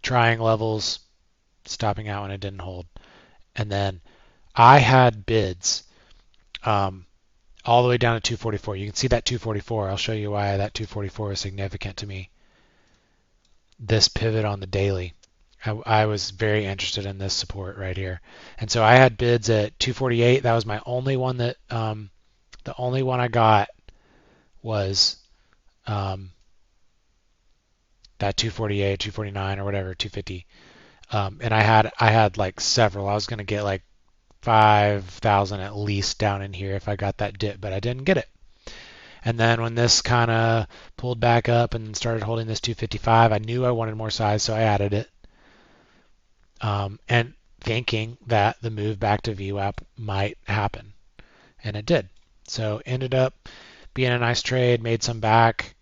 trying levels, stopping out when it didn't hold. And then I had bids all the way down to 244. You can see that 244. I'll show you why that 244 is significant to me. This pivot on the daily. I was very interested in this support right here. And so I had bids at 248. That was my only one that, the only one I got was that 248, 249 or whatever, 250. And I had like several. I was going to get like 5,000 at least down in here if I got that dip, but I didn't get it. And then when this kind of pulled back up and started holding this 255, I knew I wanted more size, so I added it. And thinking that the move back to VWAP might happen. And it did. So ended up being a nice trade, made some back.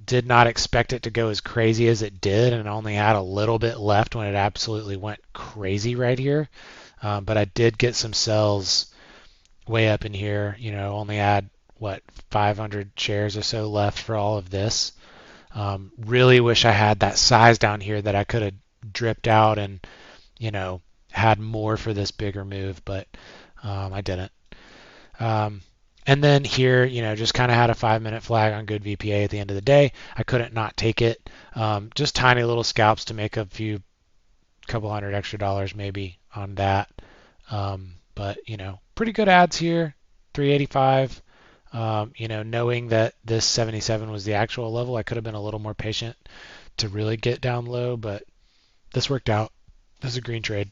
Did not expect it to go as crazy as it did, and only had a little bit left when it absolutely went crazy right here. But I did get some sells way up in here. Only had 500 shares or so left for all of this. Really wish I had that size down here that I could have dripped out and had more for this bigger move, but I didn't. And then here, just kind of had a 5-minute flag on good VPA at the end of the day. I couldn't not take it. Just tiny little scalps to make a couple $100 extra maybe on that. But pretty good ads here, 385. Knowing that this 77 was the actual level, I could have been a little more patient to really get down low, but this worked out. This is a green trade.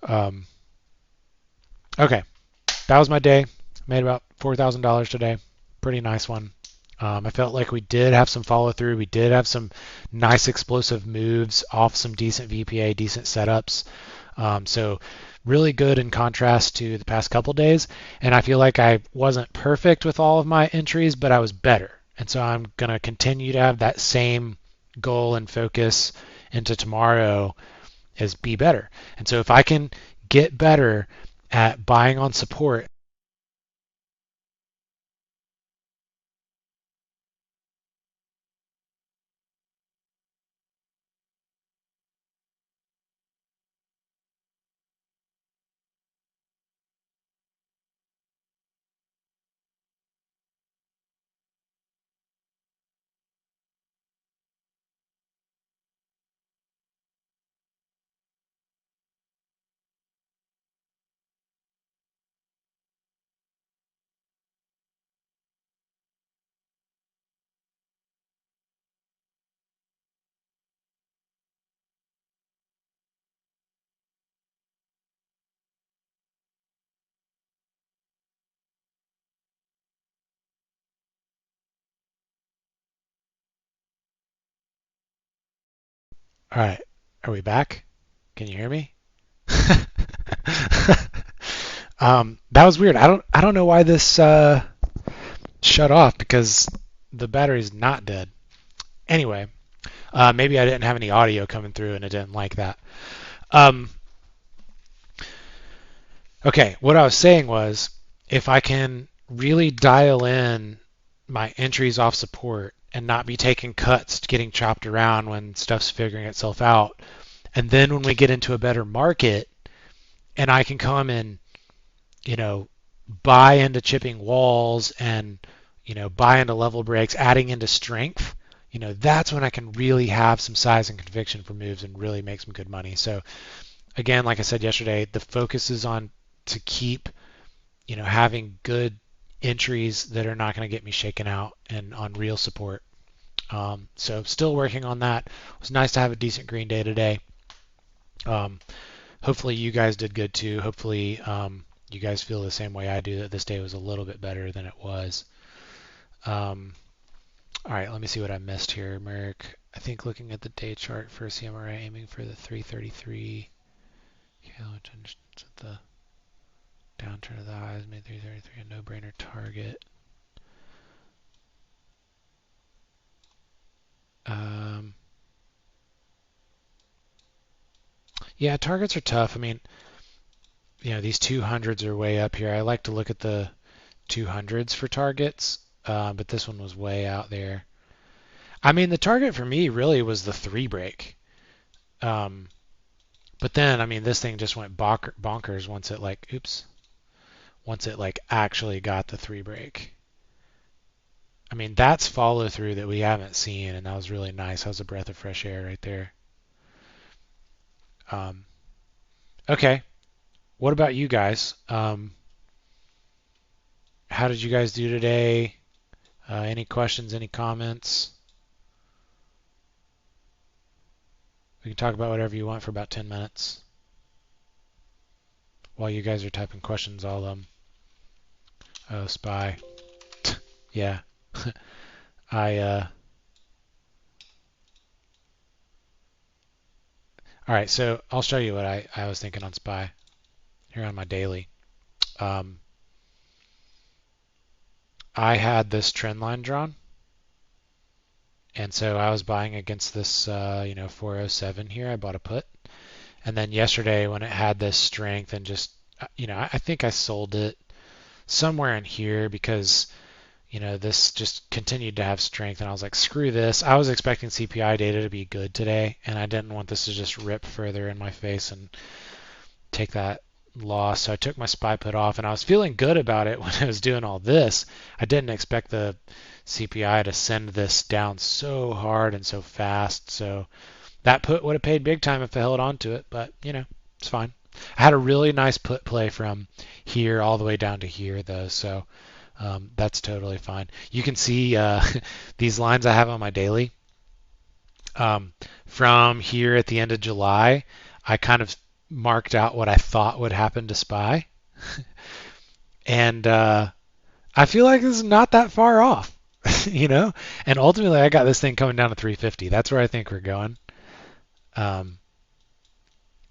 Okay, that was my day. Made about $4,000 today. Pretty nice one. I felt like we did have some follow through. We did have some nice explosive moves off some decent VPA, decent setups. So really good in contrast to the past couple days. And I feel like I wasn't perfect with all of my entries, but I was better. And so I'm going to continue to have that same goal and focus into tomorrow is be better. And so if I can get better at buying on support All right. Are we back? Can you hear me? That was weird. I don't know why this shut off because the battery's not dead. Anyway, maybe I didn't have any audio coming through and it didn't like that. Um, okay, what I was saying was if I can really dial in my entries off support and not be taking cuts, getting chopped around when stuff's figuring itself out, and then when we get into a better market and I can come and, you know, buy into chipping walls and, buy into level breaks, adding into strength, that's when I can really have some size and conviction for moves and really make some good money. So again, like I said yesterday, the focus is on to keep, having good entries that are not going to get me shaken out and on real support. So still working on that. It was nice to have a decent green day today. Hopefully you guys did good too. Hopefully you guys feel the same way I do, that this day was a little bit better than it was. All right, let me see what I missed here, Merrick. I think looking at the day chart for CMRA, aiming for the 333. The downturn of the highs made 333 a no-brainer target. Yeah, targets are tough. I mean, these 200s are way up here. I like to look at the 200s for targets, but this one was way out there. I mean, the target for me really was the 3 break. But then, I mean, this thing just went bonkers once it actually got the 3 break. I mean, that's follow through that we haven't seen, and that was really nice. That was a breath of fresh air right there. Okay, what about you guys? How did you guys do today? Any questions, any comments? We can talk about whatever you want for about 10 minutes. While you guys are typing questions, I'll oh, SPY. Yeah. All right, so I'll show you what I was thinking on SPY here on my daily. I had this trend line drawn, and so I was buying against this 407 here. I bought a put, and then yesterday when it had this strength and just I think I sold it somewhere in here because this just continued to have strength, and I was like, screw this. I was expecting CPI data to be good today, and I didn't want this to just rip further in my face and take that loss. So I took my SPY put off, and I was feeling good about it when I was doing all this. I didn't expect the CPI to send this down so hard and so fast. So that put would have paid big time if I held on to it, but it's fine. I had a really nice put play from here all the way down to here though, so that's totally fine. You can see these lines I have on my daily. From here at the end of July, I kind of marked out what I thought would happen to SPY. And I feel like this is not that far off, And ultimately, I got this thing coming down to 350. That's where I think we're going.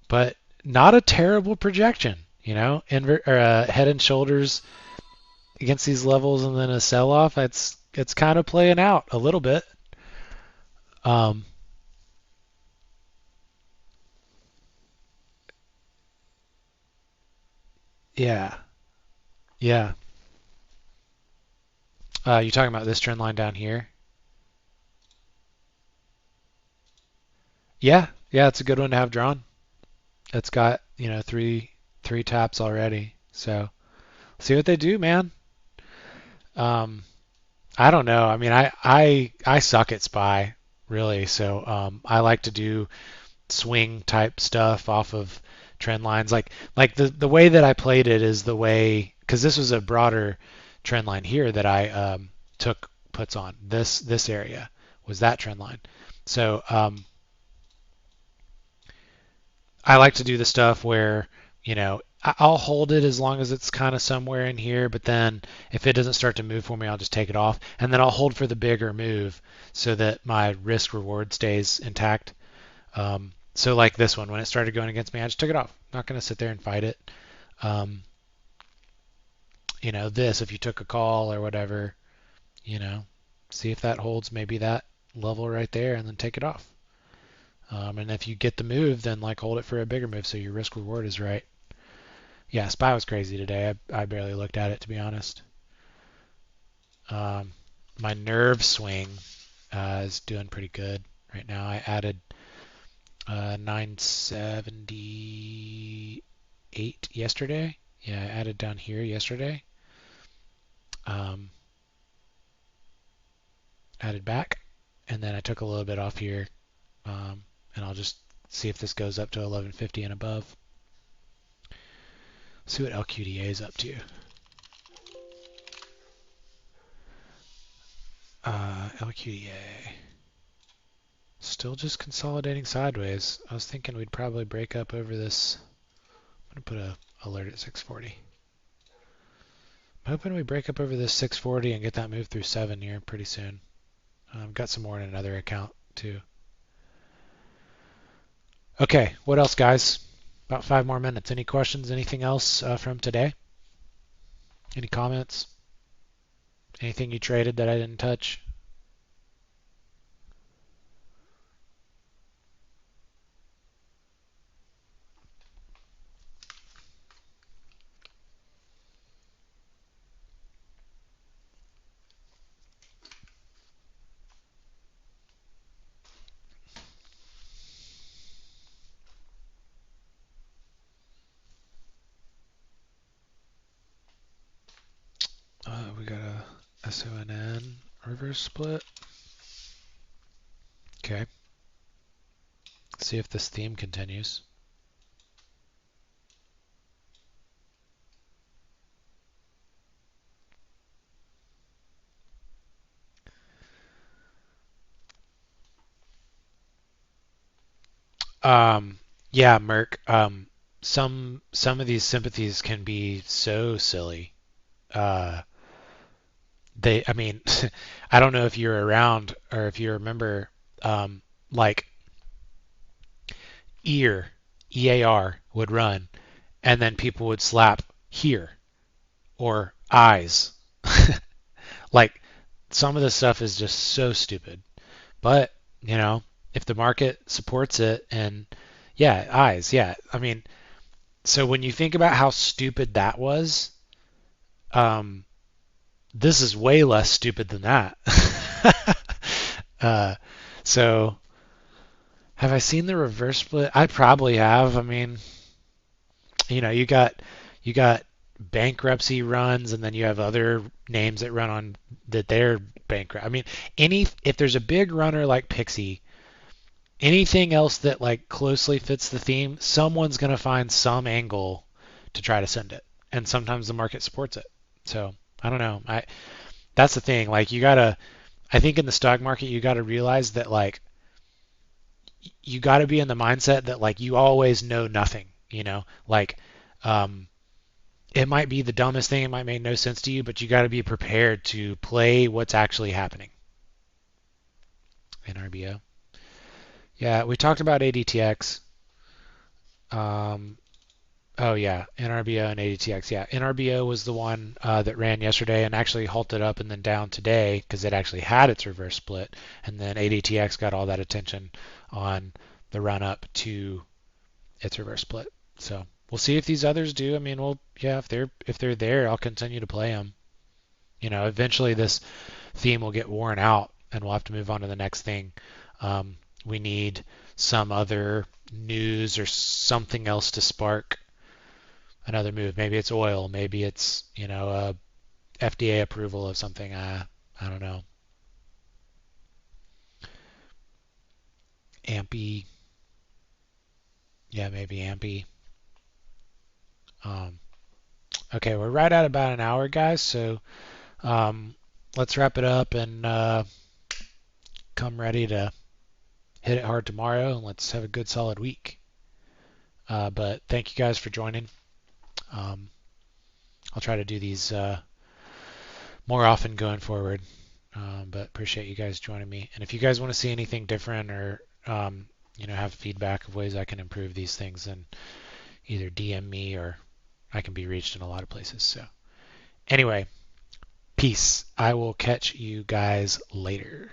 But not a terrible projection, head and shoulders against these levels and then a sell-off. It's kind of playing out a little bit. Yeah. Yeah. You talking about this trend line down here? Yeah. Yeah, it's a good one to have drawn. It's got, three taps already. So see what they do, man. I don't know. I mean, I suck at SPY, really. So I like to do swing type stuff off of trend lines. Like the way that I played it is the way, because this was a broader trend line here that I took puts on. This area was that trend line. So I like to do the stuff where I'll hold it as long as it's kind of somewhere in here, but then if it doesn't start to move for me, I'll just take it off, and then I'll hold for the bigger move so that my risk reward stays intact. So like this one, when it started going against me, I just took it off. Not going to sit there and fight it. Um, this, if you took a call or whatever, you know, see if that holds maybe that level right there and then take it off. And if you get the move, then like hold it for a bigger move so your risk reward is right. Yeah, SPY was crazy today. I barely looked at it, to be honest. Um, my nerve swing is doing pretty good right now. I added 978 yesterday. Yeah, I added down here yesterday. Um, Added back, and then I took a little bit off here, and I'll just see if this goes up to 1150 and above. See what LQDA is up to. LQDA. Still just consolidating sideways. I was thinking we'd probably break up over this. I'm going to put a alert at 640. I'm hoping we break up over this 640 and get that move through 7 here pretty soon. Got some more in another account too. Okay, what else, guys? About 5 more minutes. Any questions? Anything else from today? Any comments? Anything you traded that I didn't touch? We got a SONN reverse split. Okay. See if this theme continues. Yeah, Merc. Some of these sympathies can be so silly. Uh, I mean, I don't know if you're around or if you remember, like EAR would run, and then people would slap here or eyes. Like some of this stuff is just so stupid. But, if the market supports it and yeah, eyes, yeah. I mean, so when you think about how stupid that was, um, this is way less stupid than that. uh, so have I seen the reverse split? I probably have. I mean, you got bankruptcy runs, and then you have other names that run on that they're bankrupt. I mean, if there's a big runner like Pixie, anything else that like closely fits the theme, someone's gonna find some angle to try to send it, and sometimes the market supports it. So I don't know. That's the thing. Like I think in the stock market you gotta realize that like you gotta be in the mindset that like you always know nothing. Like um, it might be the dumbest thing, it might make no sense to you, but you got to be prepared to play what's actually happening. NRBO. Yeah, we talked about ADTX. Um, oh yeah, NRBO and ADTX. Yeah, NRBO was the one that ran yesterday and actually halted up and then down today because it actually had its reverse split, and then ADTX got all that attention on the run up to its reverse split. So we'll see if these others do. I mean, yeah, if they're there, I'll continue to play them. Eventually this theme will get worn out and we'll have to move on to the next thing. We need some other news or something else to spark another move. Maybe it's oil. Maybe it's a FDA approval of something. I don't know. Ampy. Yeah, maybe Ampy. Um, okay, we're right at about an hour, guys. So let's wrap it up and come ready to hit it hard tomorrow, and let's have a good solid week. But thank you guys for joining. I'll try to do these more often going forward. But appreciate you guys joining me. And if you guys want to see anything different or have feedback of ways I can improve these things, and either DM me or I can be reached in a lot of places. So anyway, peace. I will catch you guys later.